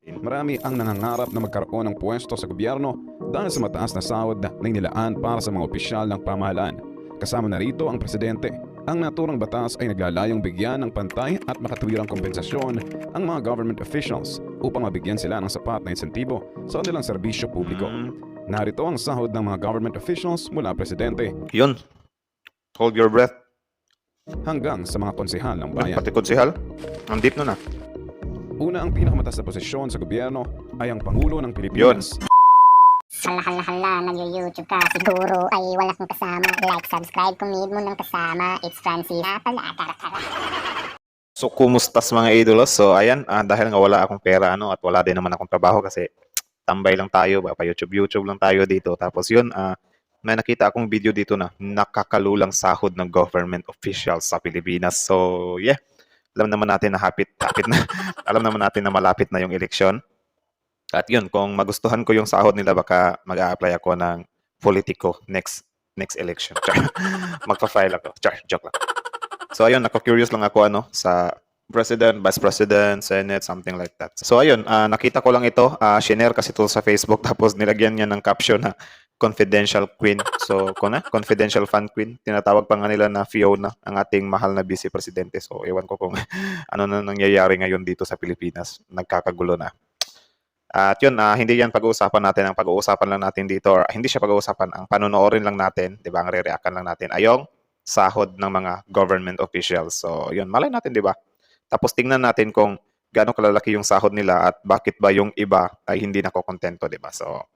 Marami ang nangangarap na magkaroon ng pwesto sa gobyerno dahil sa mataas na sahod na nilaan para sa mga opisyal ng pamahalaan. Kasama na rito ang presidente. Ang naturang batas ay naglalayong bigyan ng pantay at makatuwirang kompensasyon ang mga government officials upang mabigyan sila ng sapat na insentibo sa kanilang serbisyo publiko. Narito ang sahod ng mga government officials mula presidente Yun. Hold your breath. hanggang sa mga konsehal ng bayan. Pati konsehal. Ang deep nun ah. Una, ang pinakamataas na posisyon sa gobyerno ay ang Pangulo ng Pilipinas. Hala, nag-YouTube ka. Siguro ay wala kang kasama. Like, subscribe kung need mo ng kasama. It's Francis. Pala, tara. So, kumustas mga idolos? So, ayan, dahil nga wala akong pera at wala din naman akong trabaho kasi tambay lang tayo, pa-YouTube lang tayo dito. Tapos yun, may nakita akong video dito na nakakalulang sahod ng government officials sa Pilipinas. So, yeah. Alam naman natin na alam naman natin na malapit na yung eleksyon. At yun, kung magustuhan ko yung sahod nila, baka mag-a-apply ako ng politiko next election. Magpa-file ako. Joke lang. So ayun, nako-curious lang ako sa president, vice president, senate, something like that. So ayun, nakita ko lang ito, shinare kasi ito sa Facebook tapos nilagyan niya ng caption na confidential queen. So confidential fan queen. Tinatawag pa nga nila na Fiona, ang ating mahal na vice presidente. So ewan ko kung ano na nangyayari ngayon dito sa Pilipinas. Nagkakagulo na. At yun, hindi yan pag-uusapan natin. Ang pag-uusapan lang natin dito, or hindi siya pag-uusapan, ang panonoorin lang natin, di ba, ang re-reactan lang natin, ayong sahod ng mga government officials. So, yun, malay natin, di ba? Tapos tingnan natin kung gaano kalalaki yung sahod nila at bakit ba yung iba ay hindi nakokontento, di ba? So,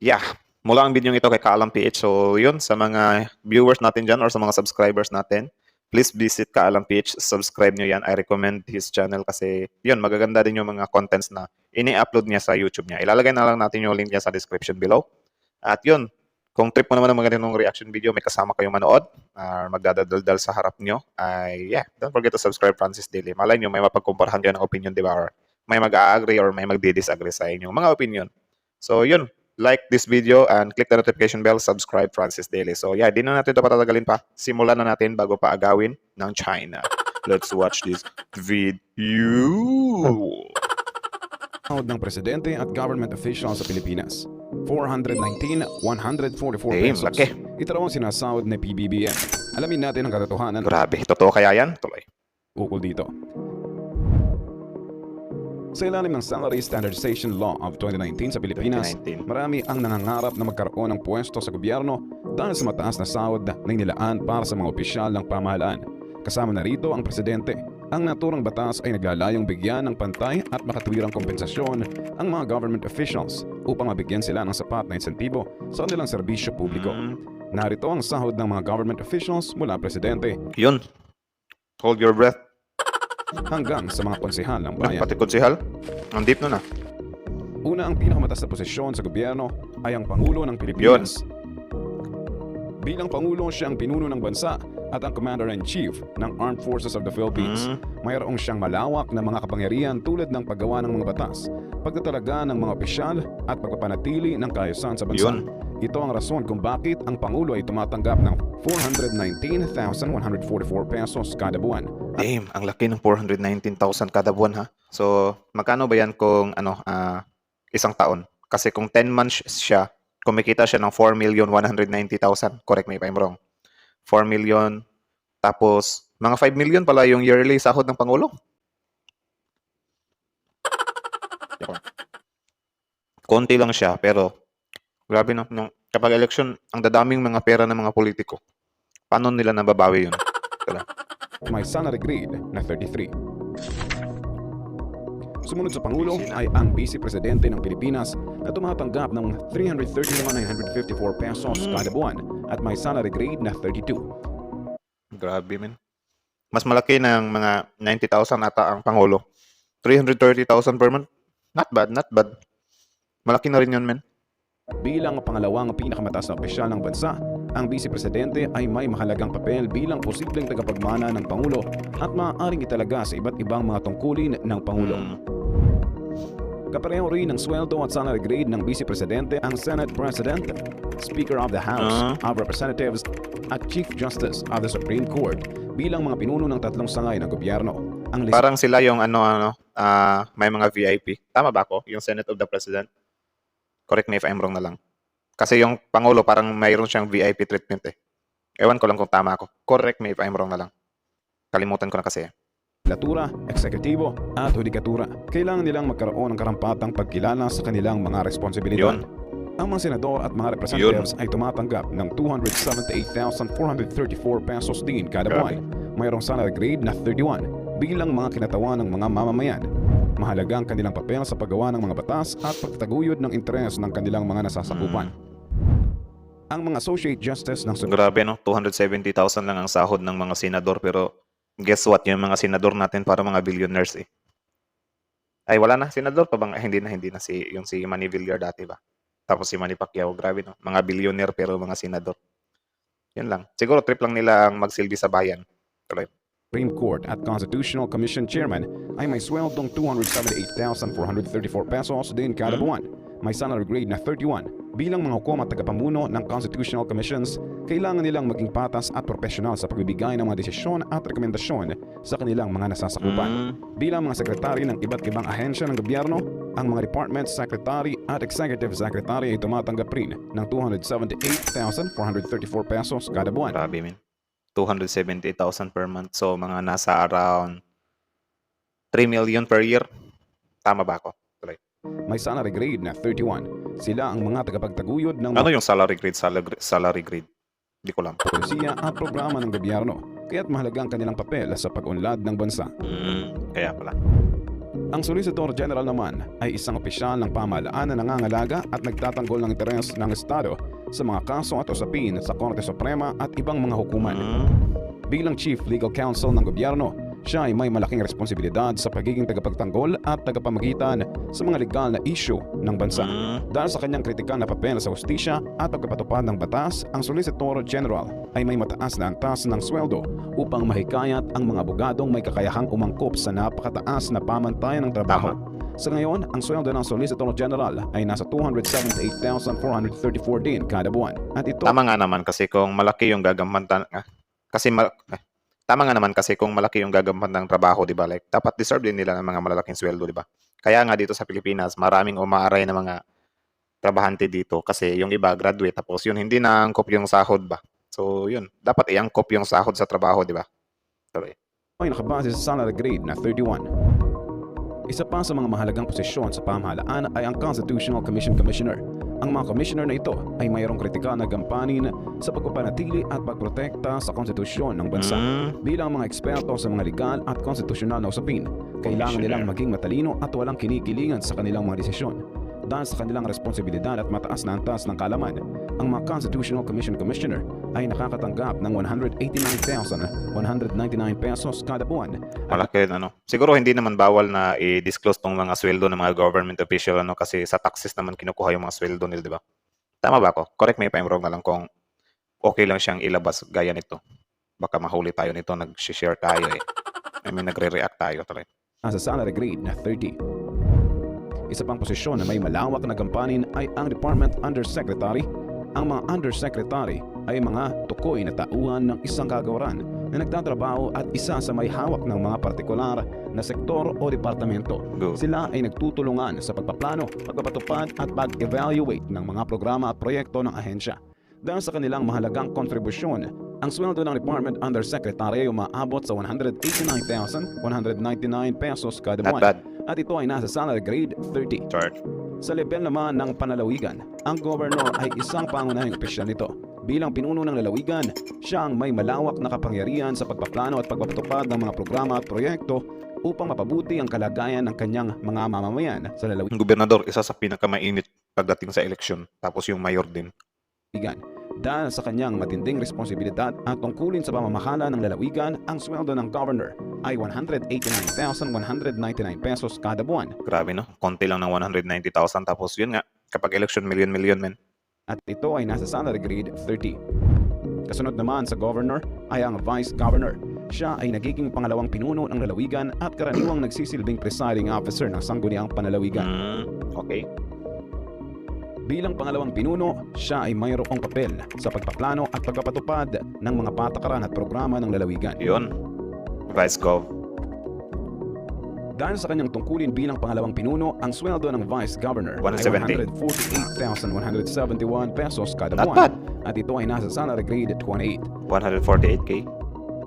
yeah. Mula ang video ito kay Kaalam PH. So, yun, sa mga viewers natin dyan or sa mga subscribers natin, please visit Kaalam PH. Subscribe nyo yan. I recommend his channel kasi, yun, magaganda din yung mga contents na ini-upload niya sa YouTube niya. Ilalagay na lang natin yung link niya sa description below. At yun, kung trip mo naman ng mga ganitong reaction video, may kasama kayong manood, magdadaldal sa harap nyo, ay yeah, don't forget to subscribe Francis Daily. Malay nyo, may mapagkumparahan kayo ng opinion, di ba? Or may mag-a-agree or may mag-disagree sa inyong mga opinion. So yun, like this video and click the notification bell, subscribe Francis Daily. So yeah, di na natin ito patatagalin pa. Simulan na natin bago pa agawin ng China. Let's watch this video. Sahod ng presidente at government officials sa Pilipinas. 419,144 pesos. Laki. Ito raw ang sinasahod ng PBBM. Alamin natin ang katotohanan Grabe, totoo kaya yan? Tuloy. ukol dito. Sa ilalim ng Salary Standardization Law of 2019 sa Pilipinas, 2019. marami ang nangangarap na magkaroon ng pwesto sa gobyerno dahil sa mataas na sahod na nilaan para sa mga opisyal ng pamahalaan. Kasama na rito ang presidente. Ang naturang batas ay naglalayong bigyan ng pantay at makatuwirang kompensasyon ang mga government officials upang mabigyan sila ng sapat na insentibo sa kanilang serbisyo publiko. Narito ang sahod ng mga government officials mula presidente Yun. Hold your breath. hanggang sa mga konsehal ng bayan. Pati konsehal. Ang deep nun ah. Una, ang pinakamataas na posisyon sa gobyerno ay ang Pangulo ng Pilipinas. Bilang Pangulo, siya ang pinuno ng bansa at ang Commander-in-Chief ng Armed Forces of the Philippines. Mayroong siyang malawak na mga kapangyarihan tulad ng paggawa ng mga batas, pagtatalaga ng mga opisyal at pagpapanatili ng kaayusan sa bansa. Yun. Ito ang rason kung bakit ang Pangulo ay tumatanggap ng 419,144 pesos kada buwan. Damn, ang laki ng 419,000 kada buwan ha. So, magkano ba yan kung isang taon? Kasi kung 10 months siya, kumikita siya ng 4,190,000. Correct me if I'm wrong. 4 million. Tapos, mga 5 million pala yung yearly sahod ng Pangulo. Konti lang siya, pero grabe no. Kapag election, ang dadaming mga pera ng mga politiko. Paano nila nababawi yun? Tara. May salary grade na 33. Sumunod sa Pangulo ay ang Vice Presidente ng Pilipinas na tumatanggap ng 331,954 pesos kada buwan at may salary grade na 32. Grabe, men. Mas malaki ng mga 90,000 ata ang Pangulo. 330,000 per month. Not bad, not bad. Malaki na rin yun, men. Bilang pangalawang pinakamataas na opisyal ng bansa, ang Vice Presidente ay may mahalagang papel bilang posibleng tagapagmana ng Pangulo at maaaring italaga sa iba't ibang mga tungkulin ng Pangulo. Kapareho rin ng sweldo at salary grade ng Vice Presidente ang Senate President, Speaker of the House of Representatives at Chief Justice of the Supreme Court bilang mga pinuno ng tatlong sangay ng gobyerno. Ang Parang sila yung may mga VIP. Tama ba ako? Yung Senate of the President? Correct me if I'm wrong na lang. Kasi yung Pangulo parang mayroon siyang VIP treatment eh. Ewan ko lang kung tama ako. Correct me if I'm wrong na lang. Kalimutan ko na kasi. legislatura, eksekutibo at hudikatura. Kailangan nilang magkaroon ng karampatang pagkilala sa kanilang mga responsibilidad. Yun. Ang mga senador at mga representatives ay tumatanggap ng 278,434 pesos din kada buwan. Mayroong salary grade na 31 bilang mga kinatawan ng mga mamamayan. Mahalaga ang kanilang papel sa paggawa ng mga batas at pagtataguyod ng interes ng kanilang mga nasasakupan. Ang mga associate justice ng Grabe no, 270,000 lang ang sahod ng mga senador pero guess what, yung mga senador natin para mga billionaires eh. Ay wala na, senador pa bang? Hindi na yung si Manny Villar dati ba? Tapos si Manny Pacquiao, grabe no, mga billionaire pero mga senador. Yun lang. Siguro trip lang nila ang magsilbi sa bayan. Tuloy. Supreme Court at Constitutional Commission Chairman ay may sweldong 278,434 pesos din kada buwan. May salary grade na 31. Bilang mga hukom at tagapamuno ng Constitutional Commissions, kailangan nilang maging patas at profesional sa pagbibigay ng mga desisyon at rekomendasyon sa kanilang mga nasasakupan. Bilang mga sekretary ng iba't ibang ahensya ng gobyerno, ang mga department secretary at executive secretary ay tumatanggap rin ng 278,434 pesos kada buwan. Grabe min. 270,000 per month. So mga nasa around 3 million per year. Tama ba ako? Tuloy. May salary grade na 31. Sila ang mga tagapagtaguyod ng Ano yung salary grade? Salary grade? Hindi ko lang. polisiya at programa ng gobyerno, kaya't mahalaga ang kanilang papel sa pag-unlad ng bansa. Kaya pala. Ang Solicitor General naman ay isang opisyal ng pamahalaan na nangangalaga at nagtatanggol ng interes ng Estado sa mga kaso at usapin sa Korte Suprema at ibang mga hukuman. Bilang Chief Legal Counsel ng gobyerno, siya ay may malaking responsibilidad sa pagiging tagapagtanggol at tagapamagitan sa mga legal na issue ng bansa. Dahil sa kanyang kritikal na papel sa hustisya at pagpapatupad ng batas, ang Solicitor General ay may mataas na antas ng sweldo upang mahikayat ang mga abogadong may kakayahang umangkop sa napakataas na pamantayan ng trabaho. Sa ngayon, ang sweldo ng Solicitor General ay nasa 278,434 din kada buwan. At ito Tama nga naman kasi kung malaki yung gagampan Tama nga naman kasi kung malaki yung gagampan ng trabaho, di ba? Like, dapat deserve din nila ng mga malalaking sweldo, di ba? Kaya nga dito sa Pilipinas, maraming umaaray na mga trabahante dito kasi yung iba graduate tapos yun hindi na angkop yung sahod ba. So yun, dapat iangkop yung sahod sa trabaho, di ba? Tuloy. ay nakabase sa salary grade na 31. Isa pa sa mga mahalagang posisyon sa pamahalaan ay ang Constitutional Commission Commissioner. Ang mga commissioner na ito ay mayroong kritikal na gampanin sa pagpapanatili at pagprotekta sa konstitusyon ng bansa. Bilang mga eksperto sa mga legal at konstitusyonal na usapin, kailangan nilang maging matalino at walang kinikilingan sa kanilang mga desisyon. Dahil sa kanilang responsibilidad at mataas na antas ng kaalaman, ang mga Constitutional Commission Commissioner ay nakakatanggap ng 189,199 pesos kada buwan. Malaki ano. Siguro hindi naman bawal na i-disclose tong mga sweldo ng mga government official ano kasi sa taxes naman kinukuha yung mga sweldo nila, di ba? Tama ba ako? Correct me if I'm wrong na lang kung okay lang siyang ilabas gaya nito. Baka mahuli tayo nito, nag-share tayo eh. I mean, nagre-react tayo. Tuloy. Sa salary grade na 30. Isa pang posisyon na may malawak na gampanin ay ang Department Undersecretary. Ang mga Undersecretary ay mga tukoy na tauhan ng isang kagawaran na nagtatrabaho at isa sa may hawak ng mga partikular na sektor o departamento. Good. Sila ay nagtutulungan sa pagpaplano, pagpapatupad at pag-evaluate ng mga programa at proyekto ng ahensya. Dahil sa kanilang mahalagang kontribusyon, ang sweldo ng Department Undersecretary ay umaabot sa 189,199 pesos kada Not buwan. bad. At ito ay nasa salary grade 30. Short. Sa level naman ng panlalawigan, ang governor ay isang pangunahing opisyal nito. Bilang pinuno ng lalawigan, siya ang may malawak na kapangyarihan sa pagpaplano at pagpapatupad ng mga programa at proyekto upang mapabuti ang kalagayan ng kanyang mga mamamayan sa lalawigan. Ang gobernador, isa sa pinakamainit pagdating sa eleksyon. Tapos yung mayor din. Dahil sa kanyang matinding responsibilidad at tungkulin sa pamamahala ng lalawigan, ang sweldo ng governor ay 189,199 pesos kada buwan. Grabe no? Konti lang ng 190,000 tapos yun nga, kapag election million men. At ito ay nasa salary grade 30. Kasunod naman sa governor ay ang vice governor. Siya ay nagiging pangalawang pinuno ng lalawigan at karaniwang nagsisilbing presiding officer ng sangguniang panlalawigan. Okay. Bilang pangalawang pinuno, siya ay mayroong papel sa pagpaplano at pagpapatupad ng mga patakaran at programa ng lalawigan. Yun. Vice Gov. Dahil sa kanyang tungkulin bilang pangalawang pinuno, ang sweldo ng Vice Governor ay 170. 148,171 pesos kada Not buwan bad. at ito ay nasa salary grade 28. 148k.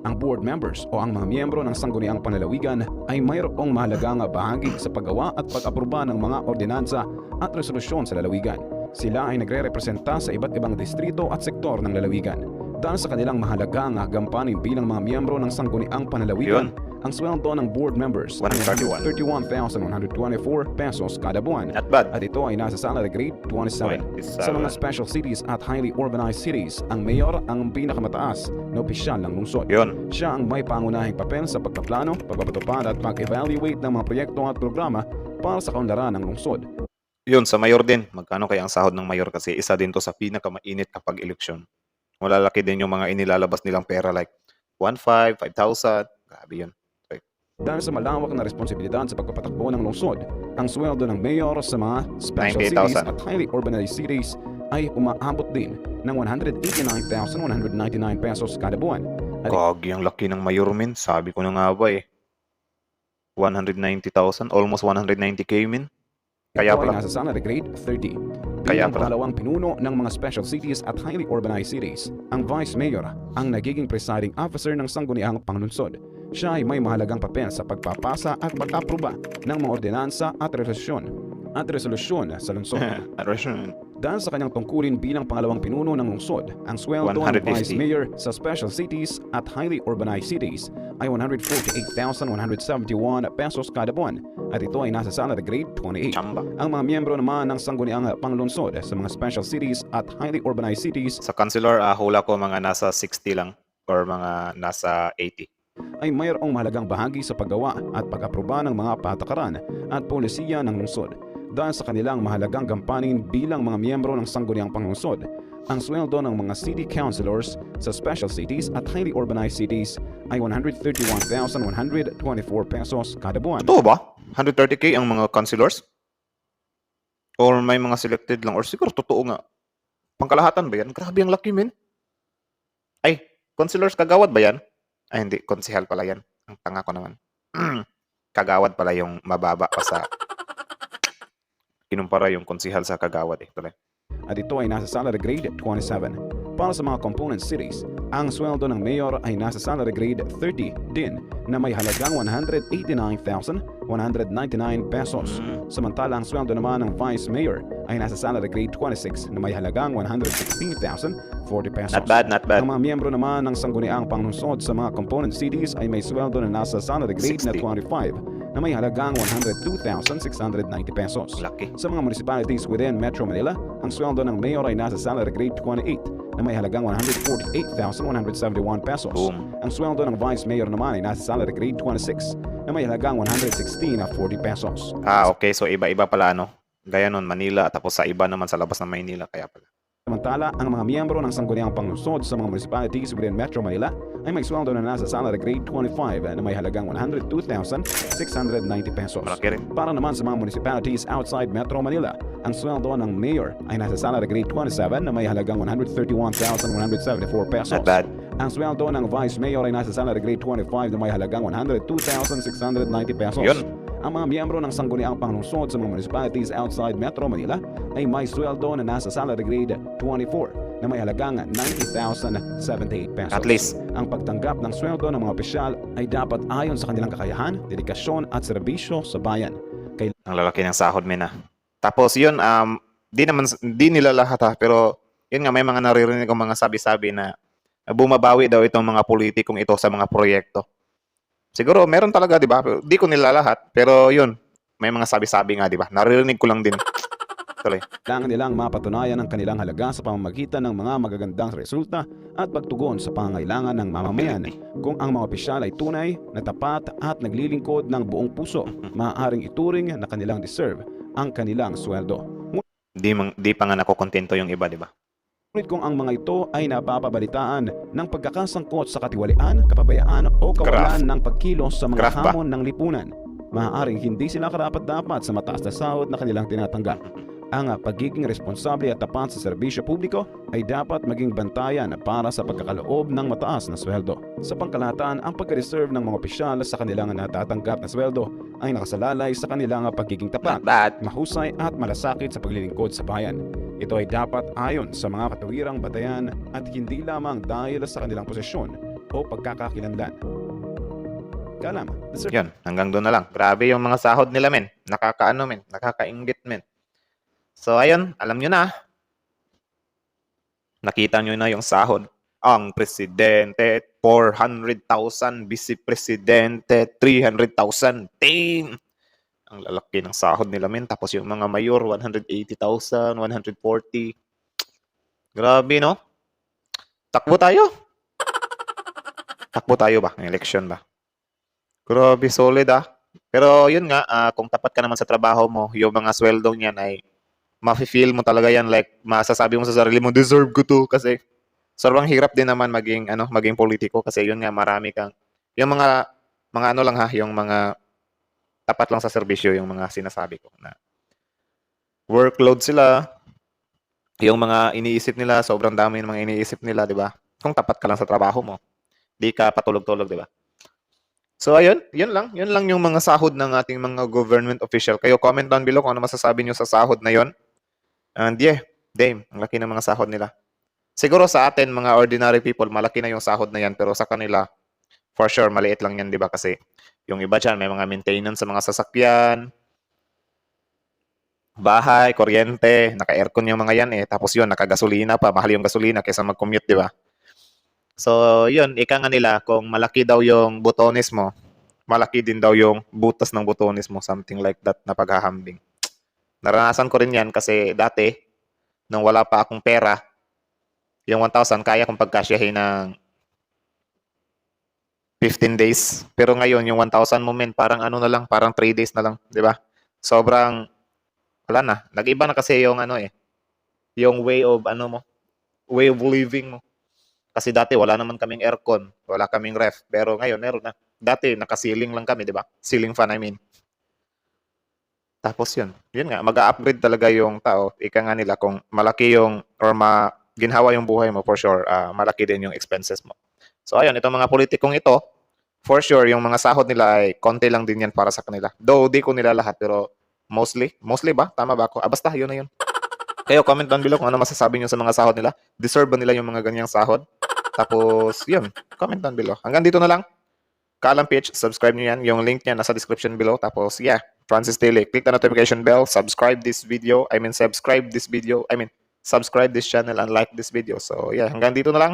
Ang board members o ang mga miyembro ng sangguniang panlalawigan ay mayroong mahalagang bahagi sa paggawa at pag-aproba ng mga ordinansa at resolusyon sa lalawigan. Sila ay nagre-representa sa iba't ibang distrito at sektor ng lalawigan. Dahil sa kanilang mahalagang gampanin bilang mga miyembro ng sangguniang panlalawigan, ang sweldo ng board members ay 131,124 pesos kada buwan. Not bad. At ito ay nasa salary grade 27. 27. Sa mga special cities at highly urbanized cities, ang mayor ang pinakamataas na opisyal ng lungsod. Yun. Siya ang may pangunahing papel sa pagpaplano, pagpapatupad at pag-evaluate ng mga proyekto at programa para sa kaunlaran ng lungsod. Yun, sa mayor din. Magkano kaya ang sahod ng mayor? Kasi isa din to sa pinakamainit kapag eleksyon. Malalaki din yung mga inilalabas nilang pera like 1,500, 5,000. Grabe yun. Dahil sa malawak na responsibilidad sa pagpapatakbo ng lungsod, ang sweldo ng mayor sa mga special cities 98,000. at highly urbanized cities ay umaabot din ng 189,199 pesos kada buwan. Gagi, ang laki ng mayor, min. Sabi ko na nga ba eh. 190,000, almost 190k, min. Kaya Ito ay pala. nasa salary grade 30. Kaya Bilang pala. pangalawang pinuno ng mga special cities at highly urbanized cities, ang Vice Mayor ang nagiging presiding officer ng sangguniang panglungsod. Siya ay may mahalagang papel sa pagpapasa at pag-aproba ng mga ordinansa at resolusyon sa lungsod. Dahil sa kanyang tungkulin bilang pangalawang pinuno ng lungsod, ang sweldo ng 150. Vice Mayor sa special cities at highly urbanized cities ay 148,171 pesos kada buwan at ito ay nasa salary grade 28. Chamba. Ang mga miyembro naman ng sangguniang panglungsod sa mga special cities at highly urbanized cities Sa councilor, hula ko mga nasa 60 lang or mga nasa 80. ay mayroong mahalagang bahagi sa paggawa at pag-aproba ng mga patakaran at polisiya ng lungsod. Dahil sa kanilang mahalagang gampanin bilang mga miyembro ng sangguniang panglungsod, ang sweldo ng mga city councilors sa special cities at highly urbanized cities ay 131,124 pesos kada buwan. Totoo ba? 130k ang mga councilors? Or may mga selected lang? Or siguro totoo nga. Pangkalahatan ba yan? Grabe ang laki, min. Ay, councilors kagawad ba yan? Ay, hindi. Konsehal pala yan. Ang tanga ko naman. Kagawad pala yung mababa pa sa... Kinumpara yung konsehal sa kagawad eh. Tuloy. At ito ay nasa salary grade 27. Para sa mga component cities, ang sweldo ng mayor ay nasa salary grade 30 din na may halagang 189,199 pesos. Samantala ang sweldo naman ng vice mayor ay nasa salary grade 26 na may halagang 116,040 pesos. Not bad, not bad. Ang mga miyembro naman ng sangguniang panglungsod sa mga component cities ay may sweldo na nasa salary grade na 60. 25 na may halagang 102,690 pesos. Laki. Sa mga municipalities within Metro Manila, ang sweldo ng mayor ay nasa salary grade 28 na may halagang 148,171 pesos. Boom. Ang sweldo ng vice mayor naman ay nasa salary grade 26 na may halagang 116,40 pesos. Okay. So, iba-iba pala, ano? Gaya nun, Manila. Tapos sa iba naman sa labas ng Maynila. Kaya pala. Samantala, ang mga miyembro ng sangguniang panglungsod sa mga municipalities within Metro Manila ay may sweldo na nasa salary grade 25 na may halagang 102,690 pesos. Malaki rin. Para naman sa mga municipalities outside Metro Manila, ang sweldo ng mayor ay nasa salary grade 27 na may halagang 131,174 pesos. Not bad. Ang sweldo ng vice mayor ay nasa salary grade 25 na may halagang 102,690 pesos. Yun. Ang mga miyembro ng sangguniang panglungsod sa mga municipalities outside Metro Manila ay may sweldo na nasa salary grade 24 na may halagang 90,078 pesos. At least. Ang pagtanggap ng sweldo ng mga opisyal ay dapat ayon sa kanilang kakayahan, dedikasyon at serbisyo sa bayan. Ang lalaki ng sahod, min. Tapos yun, di nila lahat ha, pero yun nga, may mga naririnig kong mga sabi-sabi na bumabawi daw itong mga politikong ito sa mga proyekto. Siguro meron talaga, di ba? Di ko nila lahat, pero yun, may mga sabi-sabi nga, di ba? Naririnig ko lang din. Tuloy. Kailangan nilang mapatunayan ang kanilang halaga sa pamamagitan ng mga magagandang resulta at pagtugon sa pangangailangan ng mamamayan. Kung ang mga opisyal ay tunay, na tapat at naglilingkod ng buong puso, maaaring ituring na kanilang deserve ang kanilang sweldo. Di pa nga nakokontento yung iba, di ba? Ngunit kung ang mga ito ay napapabalitaan ng pagkakasangkot sa katiwalian, kapabayaan o kawalan ng pagkilos sa mga Craft ba? hamon ng lipunan, maaaring hindi sila karapat-dapat sa mataas na sahod na kanilang tinatanggap. Ang pagiging responsable at tapat sa serbisyo publiko ay dapat maging bantayan para sa pagkakaloob ng mataas na sweldo. Sa pangkalahatan, ang pag-reserve ng mga opisyal sa kanilang natatanggap na sweldo ay nakasalalay sa kanilang pagiging tapat, mahusay at malasakit sa paglilingkod sa bayan. Ito ay dapat ayon sa mga katawirang batayan at hindi lamang dahil sa kanilang posisyon o pagkakakilanlan. Kalam, Yun, hanggang doon na lang. Grabe yung mga sahod nila, men. Nakakaano, men. Nakakainggit, men. So, ayun, alam nyo na. Nakita nyo na yung sahod. Ang presidente, 400,000. Vice presidente, 300,000. Damn! Ang lalaki ng sahod nila, men. Tapos yung mga mayor, 180,000, 140. Grabe, no? Takbo tayo. Takbo tayo ba? Ang election ba? Grabe, solid ah. Pero yun nga, kung tapat ka naman sa trabaho mo, yung mga sweldo niyan ay mafe-feel mo talaga yan, like masasabi mo sa sarili mo, deserve ko to, kasi sobrang hirap din naman maging politiko, kasi yun nga, marami kang yung mga ano lang ha, yung mga tapat lang sa serbisyo, yung mga sinasabi ko na workload sila, yung mga iniisip nila, sobrang dami ng mga iniisip nila, di ba? Kung tapat ka lang sa trabaho mo, di ka patulog-tulog, di ba? So ayun, yun lang yung mga sahod ng ating mga government official. Kayo comment down below kung ano masasabi nyo sa sahod na yon. And yeah, damn, ang laki ng mga sahod nila. Siguro sa atin, mga ordinary people, malaki na yung sahod na yan, pero sa kanila, for sure, maliit lang yan, di ba? Kasi yung iba dyan, may mga maintenance sa mga sasakyan, bahay, kuryente, naka-aircon yung mga yan eh. Tapos yun, naka-gasolina pa, mahal yung gasolina kaysa mag-commute, di ba? So, yun, ika nga nila, kung malaki daw yung butones mo, malaki din daw yung butas ng butones mo, something like that na paghahambing. Naranasan ko rin yan kasi dati, nung wala pa akong pera, yung 1,000 kaya kong pagkasyahin ng 15 days. Pero ngayon, yung 1,000 mo, men, parang ano na lang, parang 3 days na lang, di ba? Sobrang, wala na. Nag-iba na kasi yung yung way of living mo. Kasi dati wala naman kaming aircon, wala kaming ref, pero ngayon meron na. Dati naka-ceiling lang kami, di ba? Ceiling fan, I mean. Tapos yun nga, mag-upgrade talaga yung tao. Ika nga nila, kung malaki yung, or ginhawa yung buhay mo, for sure, malaki din yung expenses mo. So ayun, itong mga politikong ito, for sure, yung mga sahod nila ay konti lang din yan para sa kanila. Though, di ko nila lahat, pero mostly ba? Tama ba ako? Basta, yun na yun. Kayo, comment down below kung ano masasabi nyo sa mga sahod nila. Deserve ba nila yung mga ganyang sahod? Tapos, yun, comment down below. Hanggang dito na lang. Kaalam PH, subscribe nyo yan. Yung link niya nasa description below. Tapos, yeah, Francis Daily. Click the notification bell. Subscribe this channel and like this video. So, yeah, hanggang dito na lang.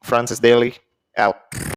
Francis Daily, out.